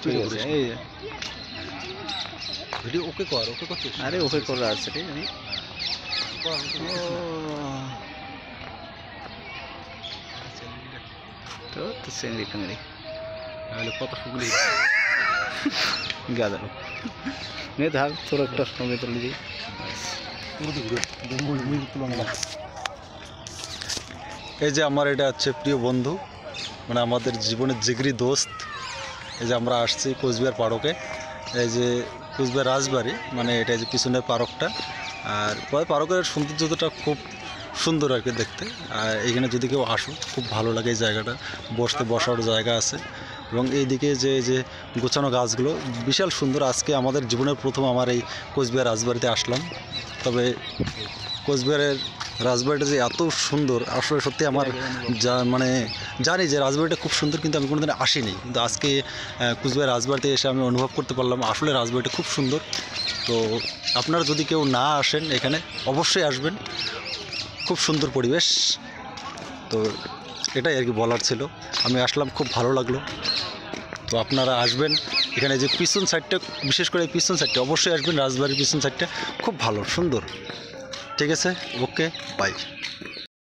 ঠিক আছে এই ভিডিও ওকে কর, ওকে করছিস? আরে ওকে করে আছে ঠিক আছে তো তো চিংড়ি টাংড়ি নাহলে কত ফুগলি গাদালো নে ধার তোর একটা সঙ্গে তুলে দিই এই যে আমার এটা হচ্ছে প্রিয় বন্ধু, মানে আমাদের জীবনের জিগরি দোস্ত। এই যে আমরা আসছি কোচবিহার পার্কে, এই যে কোচবিহার রাজবাড়ি, মানে এটা যে পিছনের পার্কটা। আর পার্কের সৌন্দর্যটা খুব সুন্দর আর কি দেখতে। আর এখানে যদি কেউ আসো খুব ভালো লাগে এই জায়গাটা, বসার জায়গা আছে। এবং এইদিকে যে গোছানো গাছগুলো বিশাল সুন্দর। আজকে আমাদের জীবনের প্রথম আমার এই কোচবিহার রাজবাড়িতে আসলাম। তবে কোচবিহারের রাজবাড়িটা যে এত সুন্দর আসলে সত্যি আমার মানে জানি যে রাজবাড়িটা খুব সুন্দর, কিন্তু আমি কোনোদিন আসিনি। কিন্তু আজকে কোচবিহার রাজবাড়িতে এসে আমি অনুভব করতে পারলাম আসলে রাজবাড়িটা খুব সুন্দর। তো আপনারা যদি কেউ না আসেন এখানে অবশ্যই আসবেন, খুব সুন্দর পরিবেশ। তো এটাই আর কি বলার ছিল। আমি আসলাম, খুব ভালো লাগলো। তো আপনারা আসবেন এখানে, যে পিছন সাইডটা, বিশেষ করে পিছন সাইডটা অবশ্যই আসবেন। রাজবাড়ির পিছন সাইডটা খুব ভালো সুন্দর। ঠিক আছে, ওকে, বাই।